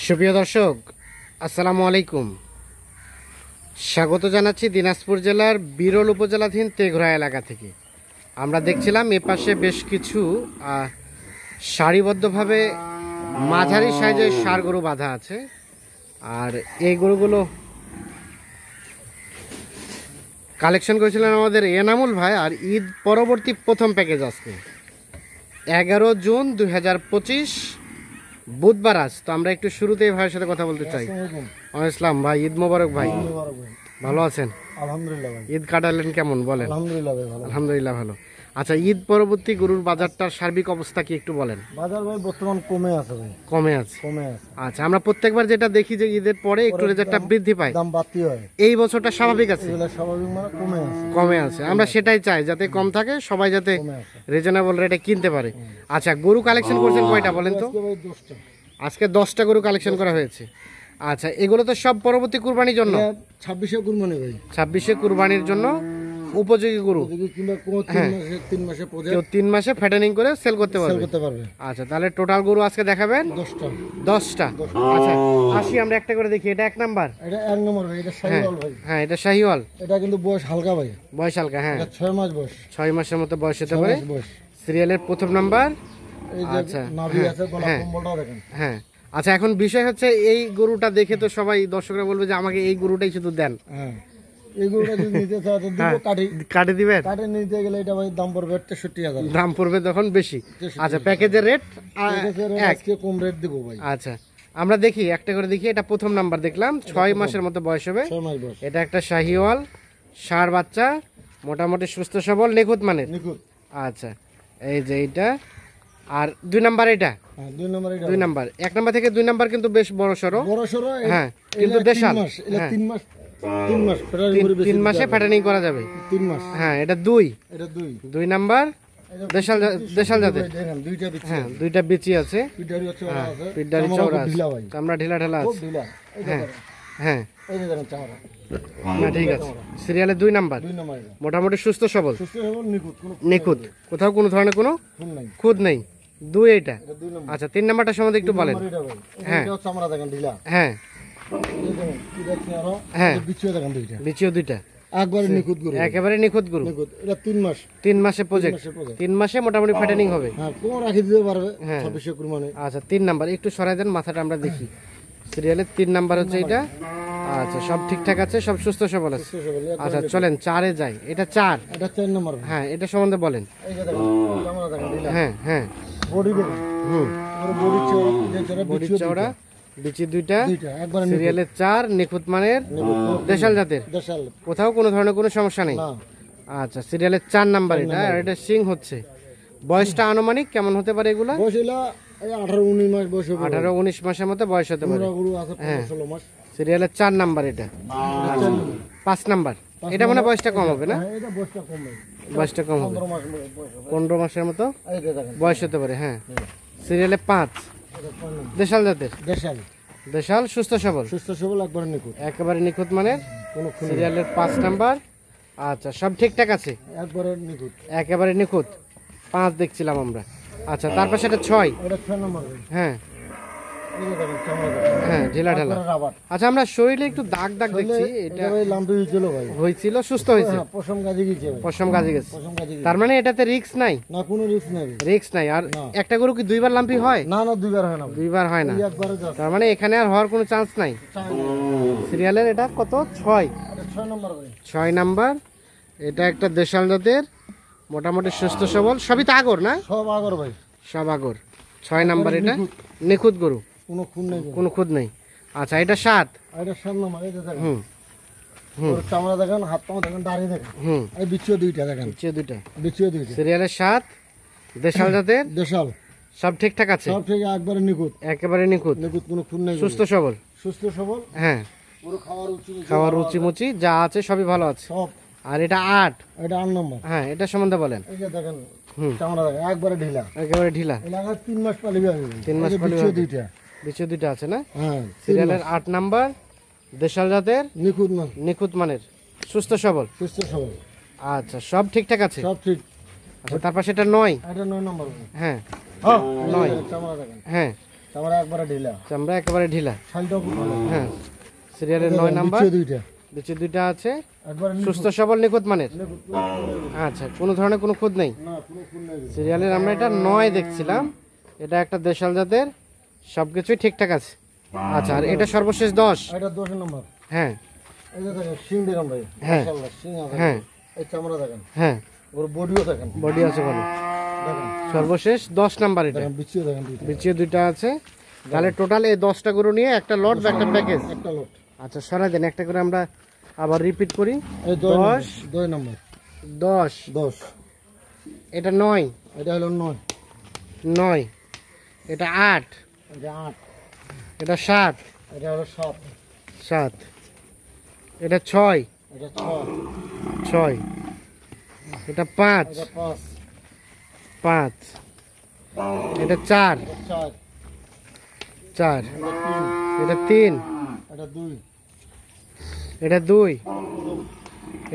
সুপ্রিয় দর্শক, আসসালামু আলাইকুম। স্বাগত জানাচ্ছি দিনাজপুর জেলার বিরল উপজেলাধীন তেঘরা এলাকা থেকে। আমরা দেখছিলাম এপাশে বেশ কিছু সারিবদ্ধভাবে মাঝারি সাইজের ষাঁড় গরু বাঁধা আছে। আর এই গরুগুলো কালেকশন করেছিলেন আমাদের এনামুল ভাই। আর ঈদ পরবর্তী প্রথম প্যাকেজ আজকে 11 জুন 2025 বুধবার। আজ তো আমরা একটু শুরুতেই ভাইয়ের সাথে কথা বলতে চাই। ইসলাম ভাই, ঈদ মোবারক ভাই। ভালো আছেন? আলহামদুলিল্লাহ ভাই। ঈদ কাটালেন কেমন বলেন? আলহামদুলিল্লাহ ভাই, ভালো। আলহামদুলিল্লাহ ভালো। আচ্ছা, ঈদ পরবর্তী গরুর বাজারটার সার্বিক অবস্থা কি একটু বলেন? বাজার ভাই বর্তমান কমে আছে ভাই। কমে আছে। আচ্ছা, আমরা প্রত্যেকবার যেটা দেখি যে ঈদের পরে একটু রেজাল্টটা বৃদ্ধি পায়, দাম বাড়তি হয়। এই বছরটা স্বাভাবিক আছে? স্বাভাবিক মানে কমে আছে। আমরা সেটাই চাই, যাতে কম থাকে, সবাই যাতে রিজনেবল রেটে কিনতে পারে। আচ্ছা, গরু কালেকশন করছেন কয়টা বলেন তো? আজকে 10টা গরু কালেকশন করা হয়েছে। আচ্ছা, এগুলো তো সব পরবর্তী কুরবানির জন্য? 26শে কুরবানি ভাই। 26শে কুরবানির জন্য উপযোগী গরু। কেউ 3 মাসে ফ্যাটেনিং করে সেল করতে পারবে। আচ্ছা, তাহলে টোটাল গরু আজকে দেখাবেন 10টা। আচ্ছা, আসি আমরা একটা করে দেখি। এটা 1 নাম্বার। এটা 1 নম্বর ভাই। এটা শাহিওয়াল ভাই। হ্যাঁ, এটা শাহিওয়াল। এটা কিন্তু বয়স হালকা ভাই। বয়স হালকা, হ্যাঁ। এটা 6 মাস বয়স। 6 মাসের মতো বয়স হতে পারে। সিরিয়ালের প্রথম নাম্বার। আচ্ছা, নাভি আছে, গলা কম্বলটাও দেখেন। হ্যাঁ। আচ্ছা, এখন বিষয় হচ্ছে এই গরুটা দেখে তো সবাই দর্শকরা বলবে যে আমাকে এই গরুটাই শুধু দেন। হ্যাঁ, এই গরুটা যদি নিতে চাও তো দিব, কাটে দিবেন। কাটে নিতে গেলে এটা ভাই দাম পড়বে 63,000। দাম পড়বে তখন বেশি। আচ্ছা, প্যাকেজের রেট আজকে কম রেট দেব ভাই। আচ্ছা, আমরা দেখি একটা করে দেখি। এটা প্রথম নাম্বার দেখলাম, 6 মাসের মতো বয়স হবে। 6 মাস বয়স। এটা একটা শাহিওয়াল ষাঁড় বাচ্চা, মোটামুটি সুস্থ সবল, নিখুঁত মানের। আচ্ছা, এই যে এইটা। আর 2 নাম্বার এটা? হ্যাঁ, 2 নাম্বার। এটা 2 নাম্বার। 1 নাম্বার থেকে 2 নাম্বার কিন্তু বেশ বড় সরো। হ্যাঁ, কিন্তু দেশাল। 3 মাস 3 মাসে ফ্যাটেনিং করা যাবে। 3 মাস। হ্যাঁ, এটা 2 নাম্বার দেশাল জাতের। দেখেন দুইটা বিচি। হ্যাঁ, 2টা বিচি আছে। পিডারি আছে, আছে। পিডারি চওড়া আছে। আমরা ঢিলা ঢালা আছে। হ্যাঁ হ্যাঁ, এই যে দেখেন চামড়া। না ঠিক আছে। সিরিয়ালে 2 নাম্বার। 2 নাম্বার। মোটামুটি সুস্থ সবল, সুস্থ এবং নিখুঁত, নিখুঁত, কোথাও কোনো ধরনের কোনো খুঁত নেই। 2 এটা। আচ্ছা, 3 নাম্বারটা সম্বন্ধে একটু বলেন। হ্যাঁ, এটা চামড়া দেখেন ঢিলা। হ্যাঁ হ্যাঁ, বিচিও দেখেন দুইটা। বিচিও 2টা। একবারে নিখুঁত গরু। একেবারে নিখুঁত গরু। এটা 3 মাস। 3 মাসে প্রজেক্ট। 3 মাসে মোটামুটি ফ্যাটেনিং হবে। হ্যাঁ, কোন রাখি দিতে পারবে 26শে কুরবানি। আচ্ছা, 3 নাম্বার একটু সরাই দেন মাথাটা, আমরা দেখি। সিরিয়ালের 3 নাম্বার হচ্ছে এটা। আচ্ছা, সব ঠিকঠাক আছে, সব সুস্থ সবল আছে। আচ্ছা, চলেন 4 এ যাই। এটা 4। এটা 4 নাম্বার। হ্যাঁ, এটা সম্বন্ধে বলেন। এই যে দেখেন চামড়া দেখেন ঢিলা। হ্যাঁ হ্যাঁ, বডি দেখেন। বডি চওড়া, বডি চওড়া, বিচি 2টা। একবারে সিরিয়ালের 4, নিখুঁত মানের, দেশাল জাতের। দেশাল, কোথাও কোনো ধরনের কোনো সমস্যা নেই। না। আচ্ছা, সিরিয়ালের 4 নাম্বার এটা। আর এটা সিং হচ্ছে। বয়সটা আনুমানিক কেমন হতে পারে এগুলা? বয়স হলো 18-19 মাস বয়স হবে। 18-19 মাসের মতো বয়স হতে পারে। গরু আছে 15-16 মাস। সিরিয়ালের 4 নাম্বার এটা। 5 নাম্বার। এটা মানে বয়সটা কম হবে না? এটা বয়সটা কম হবে। বয়সটা কম হবে, 15 মাস বয়স হবে। 15 মাসের মতো এই যে দেখেন বয়স হতে পারে। হ্যাঁ, সিরিয়ালে 5, দেশাল জাতের। দেশাল, দেশাল, সুস্থ সবল, সুস্থ সবল, একবারে নিখুঁত, একেবারে নিখুঁত মানের। কোনো সিরিয়ালের 5 নাম্বার। আচ্ছা, সব ঠিকঠাক আছে, একবারে নিখুঁত, একেবারে নিখুঁত। 5 দেখছিলাম আমরা। আচ্ছা, তারপর সেটা 6। এটা 6 নাম্বার। হ্যাঁ এই যে দেখেন চামড়া দেখেন। হ্যাঁ, ঢিলা ঢালা। আচ্ছা, আমরা শরীরে একটু দাগ দাগ দেখছি। এটা ভাই লাম্পি হয়েছিল ভাই। হয়েছিল, সুস্থ হয়েছে। পশম গাজি গেছে ভাই। পশম গাজে গেছে। পশম গাজি গেছে। তার মানে এটাতে রিস্ক নাই? না, কোনো রিস্ক নাই। রিস্ক নাই। আর একটা গরু কি 2 বার লাম্পি হয়? না না, 2 বার হয় না। 2 বার হয় না। একবারে যাচ্ছে। তার মানে এখানে আর হওয়ার কোনো চান্স নাই। সিরিয়ালের এটা কত? 6। এটা 6 নাম্বার ভাই। 6 নাম্বার। এটা একটা দেশাল জাতের, মোটামুটি সুস্থ সবল, সবই তো আগর না? সব আগর ভাই, সব আগর। 6 নাম্বার এটা, নিখুঁত গরু, কোনো খুন নাই, কোনো খুঁত নেই। আচ্ছা, এটা 7। এটা 7 নাম্বার। এই যে দেখেন চামড়া দেখেন, হাত পা দেখেন, দাড়ি দেখেন। এই বিচিও 2টা দেখেন। বিচিও 2টা। সিরিয়ালের 7, দেশাল জাতের, দেশাল, সব ঠিকঠাক আছে, সব ঠিক, একবারে নিখুঁত, একেবারে নিখুঁত, নিখুঁত, কোনো খুন নাই, সুস্থ সবল, সুস্থ সবল। হ্যাঁ, পুরো খাওয়ার রুচি মুচি যা আছে সবই ভালো আছে সব। আর এটা 8। এটা 8 নাম্বার। হ্যাঁ, এটা সম্বন্ধে বলেন। এই যে দেখেন চামড়া দেখেন, একবারে ঢিলা, একেবারে ঢিলা। এটা 3 মাস পালিবে হবে। 3 মাস পালিবে। বিচিও 2টা। বিচিও 2টা আছে না? হ্যাঁ, সিরিয়ালের 8 নাম্বার, দেশাল জাতের, নিখুঁত না, নিখুঁত মানের, সুস্থ সবল। সুস্থ সবল। আচ্ছা, সব ঠিকঠাক আছে, সব ঠিক। আচ্ছা, তারপর সেটা 9। এটা 9 নাম্বার। হ্যাঁ, হ্যাঁ, 9। চামড়া দেখেন। হ্যাঁ, চামড়া একবারে ঢিলা, চামড়া একেবারে ঢিলা। শালটাও খুব ভালো। হ্যাঁ, সিরিয়ালের 9 নাম্বার, বিচিও দুইটা, বিচি দুইটা আছে, একবারে সুস্থ সবল নিখুঁত মানের। আচ্ছা, কোনো ধরনের কোনো খুঁত নেই। না কোনো ফুল নাই। সিরিয়ালের আমরা এটা 9 দেখছিলাম, এটা একটা দেশাল জাতের, সবকিছুই ঠিকঠাক আছে। আচ্ছা, আর এটা সর্বশেষ 10। এটা 10 নম্বর। হ্যাঁ এই যে দেখেন সিং দেখেন ভাই, হ্যাঁ। মাশাআল্লাহ সিং আছে। হ্যাঁ এই চামড়া দেখেন, হ্যাঁ, ওর বডিও দেখেন, বডি আছে ভালো। দেখেন সর্বশেষ 10 নাম্বার এটা, দেখেন বিচিও দেখেন দুইটা, বিচিও দুইটা আছে। তাহলে টোটাল এই 10টা গরু নিয়ে একটা লট বা একটা প্যাকেজ। একটা লোট। আচ্ছা, সরাই দেন, একটা করে আমরা আবার রিপিট করি। এই 10 নম্বর, 10, 10, এটা 9, এটা হলো 9, 9, এটা 8, এটা 8, এটা 7, এটা হলো 7, 7, এটা 6, এটা 6, 6, এটা 5, এটা 5, 5, এটা 4, এটা 4, 4, এটা 3, এটা 3, এটা 2, এটা 2,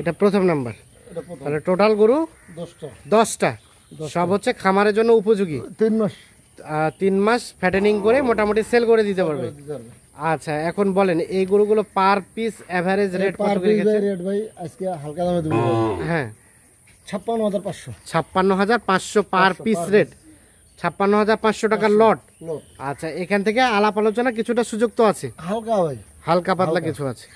এটা প্রথম নাম্বার। এটা প্রথম। তাহলে টোটাল গরু 10টা, 10টা, সব হচ্ছে খামারের জন্য উপযোগী। 3 মাস 3 মাস ফ্যাটেনিং করে মোটামুটি সেল করে দিতে পারবে। দিতে হবে। আচ্ছা, এখন বলেন এই গরুগুলো পার পিস এভারেজ রেট কত পার করে পিস গেছে? রেট ভাই আজকে হালকা দামে দেবো, হ্যাঁ, 56,500 56,500 পার পিস রেট, 56,500 টাকার লট। লোট। আচ্ছা, এখান থেকে আলাপ আলোচনা কিছুটা সুযোগ তো আছে, হালকা ভাই, হালকা পাতলা কিছু আছে।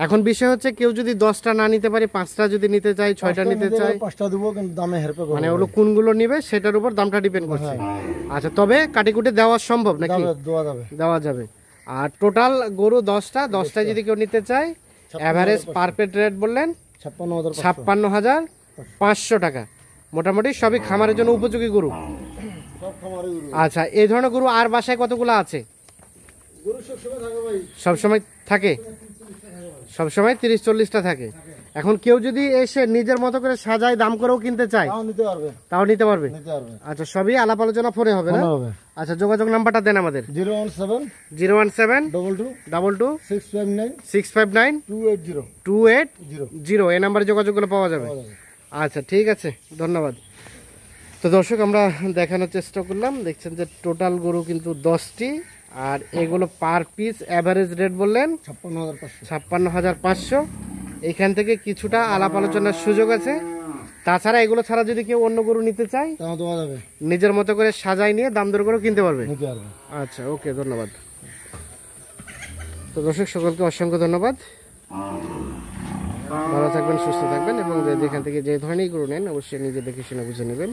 এখন বিষয় হচ্ছে কেউ যদি 10টা না নিতে পারে, 5টা যদি নিতে চায়, 6টা নিতে চায়, 5টা দেবো কিন্তু দামে হেরপে করবো। মানে ওগুলো কোনগুলো নিবে সেটার উপর দামটা ডিপেন্ড করছে। আচ্ছা, তবে কাটিকুটি দেওয়া সম্ভব নাকি? দামে দেওয়া যাবে। দেওয়া যাবে। আর টোটাল গরু 10টা যদি কেউ নিতে চায়, এভারেজ পার পেট রেট বললেন 56,500 56,500 টাকা। মোটামুটি সবই খামারের জন্য উপযোগী গরু। সব খামারে গরু। আচ্ছা, এই ধরনের গরু আর বাসায় কতগুলো আছে? গরু সবসময় থাকে ভাই, সবসময় থাকে, সবসময় 30-40টা থাকে। এখন কেউ যদি এসে নিজের মতো করে সাজায় দাম করেও কিনতে চায়, তাও নিতে পারবে, তাও নিতে পারবে। নিতে পারবে। আচ্ছা, সবই আলাপ আলোচনা ফোনে হবে না? মনে হবে। আচ্ছা, যোগাযোগ নাম্বারটা দেন আমাদের। 017 017 22 22 659 659 280 280। এই নাম্বারে যোগাযোগগুলো পাওয়া যাবে। আচ্ছা, ঠিক আছে, ধন্যবাদ। তো দর্শক, আমরা দেখানোর চেষ্টা করলাম, দেখছেন যে টোটাল গরু কিন্তু 10টি, আর এগুলো পার পিস এভারেজ রেট বললেন 56,500। 56,500। এখান থেকে কিছুটা আলাপ আলোচনার সুযোগ আছে। তাছাড়া এগুলো ছাড়া যদি কেউ অন্য গরু নিতে চায়, তাও দেওয়া যাবে, নিজের মতো করে সাজাই নিয়ে দাম দর করে কিনতে পারবে। নিতে পারবে। আচ্ছা, ওকে, ধন্যবাদ। তো দর্শক, সকলকে অসংখ্য ধন্যবাদ। ভালো থাকবেন, সুস্থ থাকবেন, এবং যেখান থেকে যে ধরনের গরু নেন অবশ্যই নিজে দেখে শুনে বুঝে নেবেন।